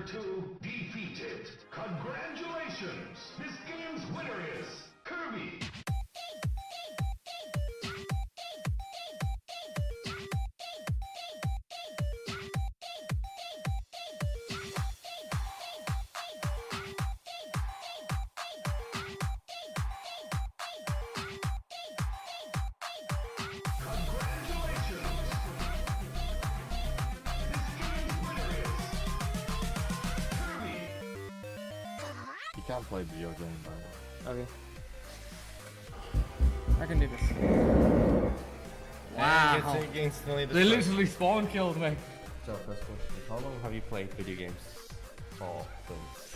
Chapter 2 defeated. Congratulations! This game's winner is Kirby! You can't play video games, by Okay. I can do this. Wow. Instantly They literally spawn killed me. So first question, how long have you played video games for?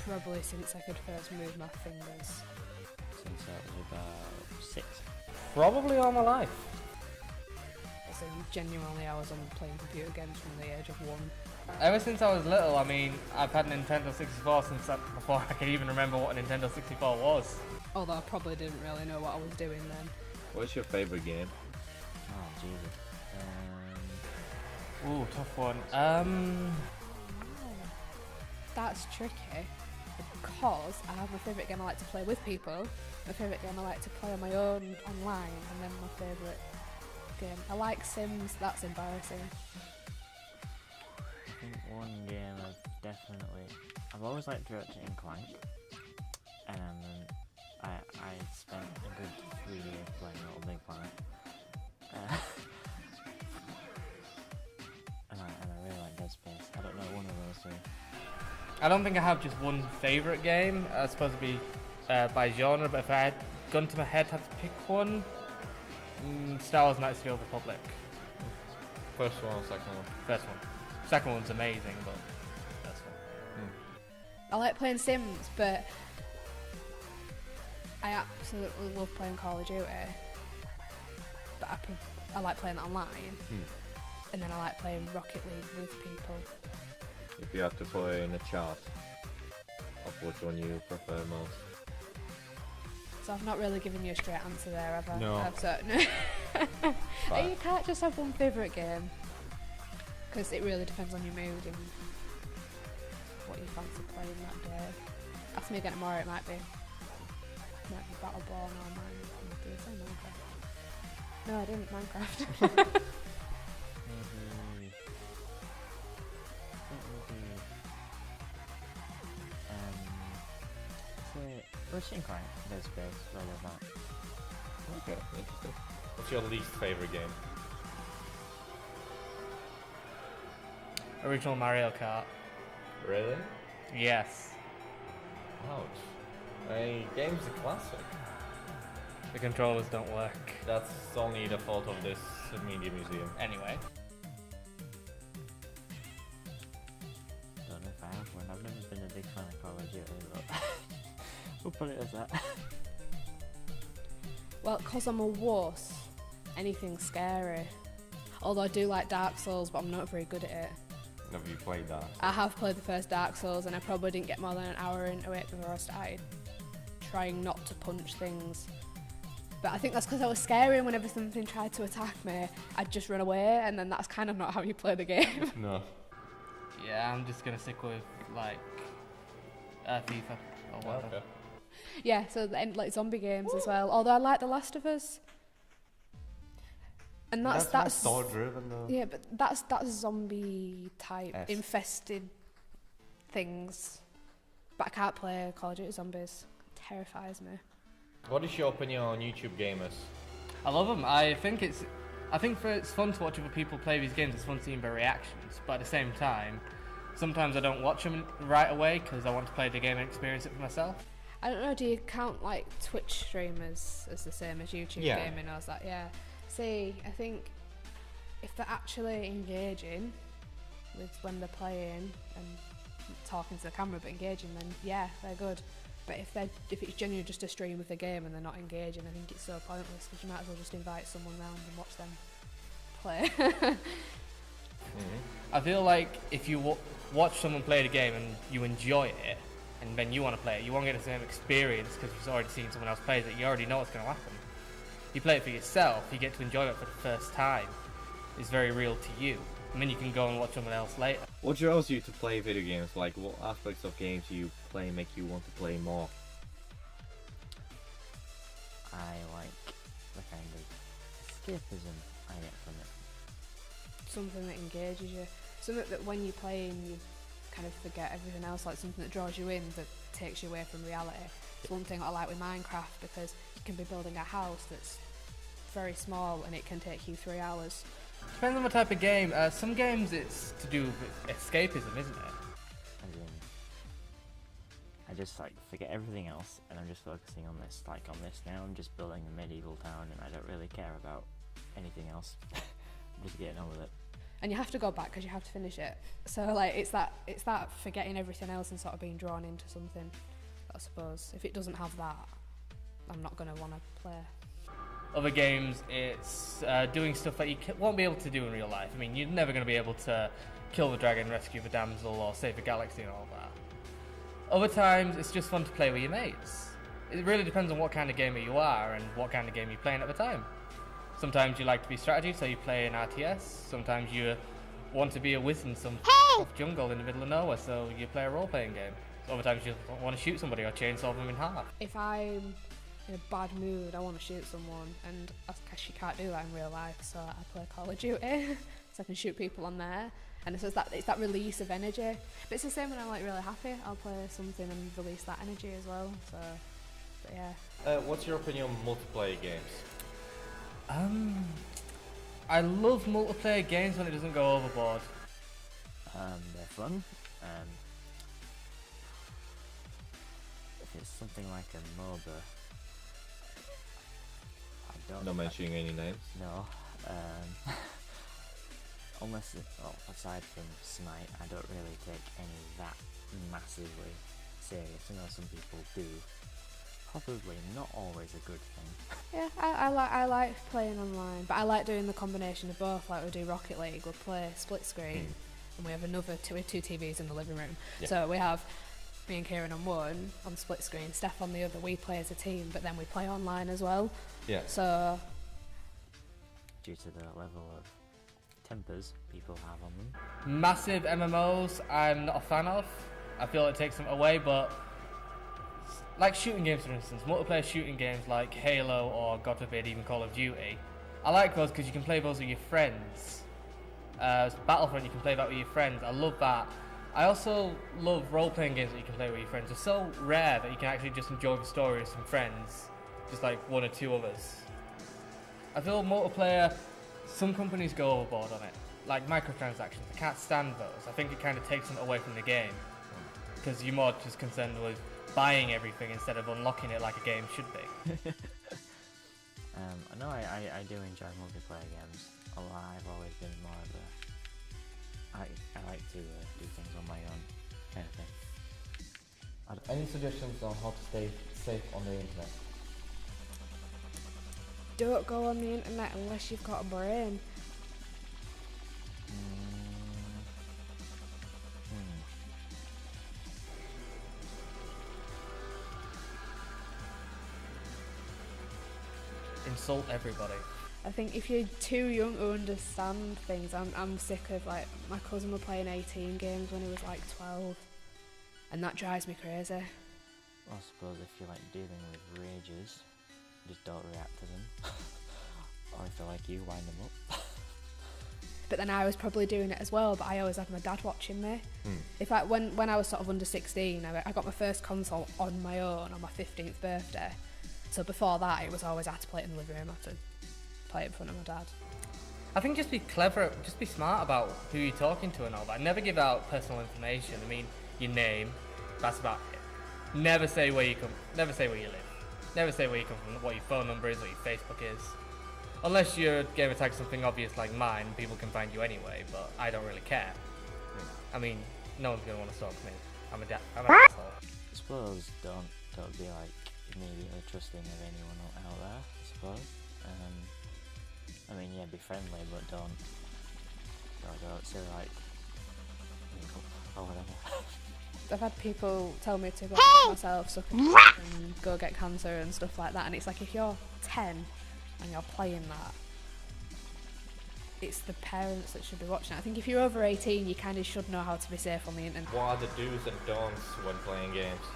Probably since I could first move my fingers. Since I was about 6. Probably all my life. So genuinely I was on playing computer games from the age of 1. Ever since I was little, I mean, I've had a Nintendo 64 since before I could even remember what a Nintendo 64 was. Although I probably didn't really know what I was doing then. What's your favorite game? Oh, Jesus. Ooh, tough one. That's tricky because I have my favourite game I like to play with people, my favourite game I like to play on my own online, and then my favourite game. I like Sims, that's embarrassing. I think one game I've always liked Ratchet and Clank, and then I spent a good 3 years playing Little Big Planet. And I really like Dead Space. I don't know, one of those two. I don't think I have just one favourite game. It's supposed to be by genre, but if I had gun to my head, had to pick one, Star Wars Knights of the Old Republic. First one or second one? First one. Second one's amazing, but first one. I like playing Sims, but I absolutely love playing Call of Duty. But I like playing it online, and then I like playing Rocket League with people. If you had to put in a chart of which one you prefer most. So I've not really given you a straight answer there, have I? No. You can't just have one favourite game, because it really depends on your mood and what you fancy playing that day. Ask me again tomorrow, it might be Battleborn or Minecraft. Did I say Minecraft? No, I didn't. Minecraft. Ratchet and Clank, Dead Space, all of that. Okay, interesting. What's your least favorite game? Original Mario Kart. Really? Yes. Ouch. Hey, game's a classic. The controllers don't work. That's only the fault of this media museum. Anyway. Don't know if I have one. I've never been a big fan of Call of Duty, but we'll put it as that. Well, because I'm a wuss, anything scary. Although I do like Dark Souls, but I'm not very good at it. Have you played that? I have played the first Dark Souls, and I probably didn't get more than an hour into it before I started trying not to punch things. But I think that's because I was scary, and whenever something tried to attack me, I'd just run away, and then that's kind of not how you play the game. No. Yeah, I'm just gonna stick with like FIFA or whatever. Okay. Yeah, so like zombie games as well. Although I like The Last of Us, and that's story driven though. yeah, but that's zombie type Yes. infested things. But I can't play Call of Duty Zombies. It terrifies me. What is your opinion on YouTube gamers? I love them. I think it's fun to watch other people play these games. It's fun seeing their reactions. But at the same time, sometimes I don't watch them right away because I want to play the game and experience it for myself. I don't know, do you count like Twitch streamers as the same as YouTube gaming, or is that, yeah. See, I think if they're actually engaging with when they're playing and talking to the camera but engaging, then yeah, they're good. But if it's genuinely just a stream of the game and they're not engaging, I think it's so pointless because you might as well just invite someone round and watch them play. I feel like if you watch someone play the game and you enjoy it, and then you want to play it, you won't get the same experience because you've already seen someone else play it. You already know what's going to happen. You play it for yourself, you get to enjoy it for the first time. It's very real to you. I mean, you can go and watch someone else later. What draws you to play video games? Like, what aspects of games you play make you want to play more? I like the kind of escapism I get from it. Something that engages you. Something that when you're playing, you kind of forget everything else, like something that draws you in, that takes you away from reality. It's one thing I like with Minecraft, because you can be building a house that's very small and it can take you 3 hours. Depends on what type of game. Some games it's to do with escapism, isn't it? As in, I just like forget everything else and I'm just focusing on this. Like on this now, I'm just building a medieval town and I don't really care about anything else. I'm just getting on with it. And you have to go back because you have to finish it. So like it's that forgetting everything else and sort of being drawn into something. I suppose if it doesn't have that, I'm not going to want to play. Other games, it's doing stuff that you won't be able to do in real life. I mean, you're never going to be able to kill the dragon, rescue the damsel, or save the galaxy and all that. Other times, it's just fun to play with your mates. It really depends on what kind of gamer you are and what kind of game you're playing at the time. Sometimes you like to be strategy, so you play an RTS. Sometimes you want to be a whiz in some jungle in the middle of nowhere, so you play a role-playing game. Other times you want to shoot somebody or chainsaw them in half. If I'm in a bad mood, I want to shoot someone, and I guess you can't do that in real life, so I play Call of Duty, so I can shoot people on there. And so it's that release of energy. But it's the same when I'm like really happy, I'll play something and release that energy as well. So, but yeah. What's your opinion on multiplayer games? I love multiplayer games when it doesn't go overboard. They're fun. If it's something like a MOBA, I don't. Not mentioning any names. No. Unless, aside from Smite, I don't really take any that massively serious. I know some people do. Probably not always a good thing. Yeah, I like playing online, but I like doing the combination of both. Like we do Rocket League, we'll play split screen, and we have another two TVs in the living room. Yeah. So we have me and Kieran on one on split screen, Steph on the other. We play as a team, but then we play online as well. Yeah. So Due to the level of tempers people have on them. Massive MMOs, I'm not a fan of. I feel it takes them away, but like shooting games, for instance, multiplayer shooting games like Halo or, God forbid, even Call of Duty. I like those because you can play those with your friends. Battlefront, you can play that with your friends. I love that. I also love role-playing games that you can play with your friends. They're so rare that you can actually just enjoy the story with some friends, just like one or two others. I feel multiplayer, some companies go overboard on it, like microtransactions. I can't stand those. I think it kind of takes them away from the game, because you're more just concerned with buying everything instead of unlocking it like a game should be. I know I do enjoy multiplayer games, although I've always been more of a... I like to do things on my own kind of thing. Any suggestions on how to stay safe on the internet? don't go on the internet unless you've got a brain. Insult everybody. I think if you're too young to understand things, I'm sick of, like, my cousin was playing 18 games when he was like 12, and that drives me crazy. I suppose if you're like dealing with rages, just don't react to them. Or if they're like you, wind them up. But then I was probably doing it as well, but I always had my dad watching me. In fact, when I was sort of under 16, I got my first console on my own on my 15th birthday. So before that, it was always I had to play it in the living room, I had to play it in front of my dad. I think just be clever, just be smart about who you're talking to and all that. Never give out personal information. I mean, your name, that's about it. Never say where you come, never say where you live. Never say where you come from, what your phone number is, what your Facebook is. Unless your gamer tag's something obvious like mine, people can find you anyway, but I don't really care. I mean, no one's going to want to stalk me. I'm an asshole. I suppose don't be like immediately trusting of anyone out there, I suppose. I mean, yeah, be friendly, but don't say like, or whatever. I've had people tell me to go get myself suck and go get cancer and stuff like that, and it's like, if you're 10 and you're playing that, it's the parents that should be watching it. I think if you're over 18, you kind of should know how to be safe on the internet. What are the do's and don'ts when playing games?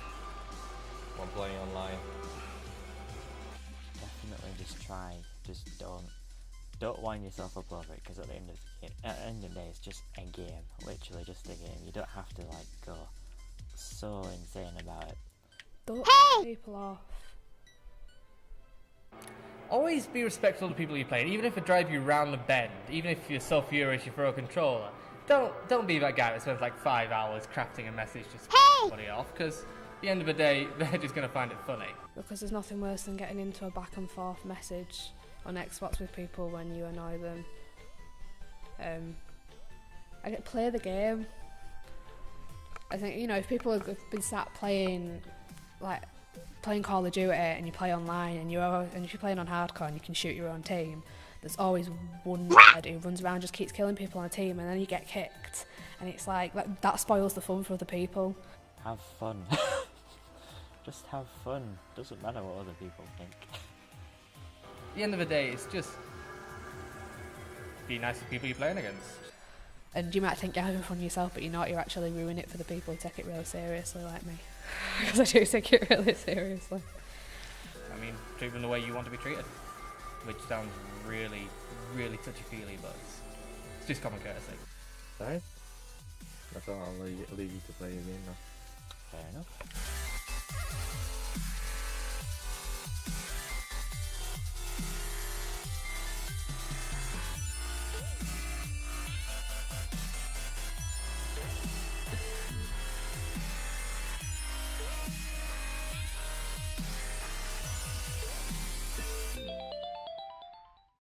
When playing online? Definitely just don't wind yourself up over it, because at the end of the day, it's just a game, literally just a game. You don't have to like go so insane about it. Don't piss people off. Always be respectful of the people you play, even if it drives you round the bend, even if you're so furious you throw a controller. Don't be that guy that spends like 5 hours crafting a message just to piss somebody off, because at the end of the day, they're just going to find it funny. Because there's nothing worse than getting into a back and forth message on Xbox with people when you annoy them. I get play the game. I think, you know, if people have been sat playing Call of Duty and you play online and if you're playing on hardcore and you can shoot your own team, there's always one nerd who runs around and just keeps killing people on a team, and then you get kicked, and it's like that spoils the fun for other people. Have fun. Just have fun. Doesn't matter what other people think. At the end of the day, it's just be nice to people you're playing against. And you might think you're having fun yourself, but you're not. You're actually ruining it for the people who take it really seriously, like me. Because I do take it really seriously. I mean, treat them the way you want to be treated. Which sounds really, really touchy-feely, but it's just common courtesy. Sorry? I thought I'll leave you to play your game now. Fair enough.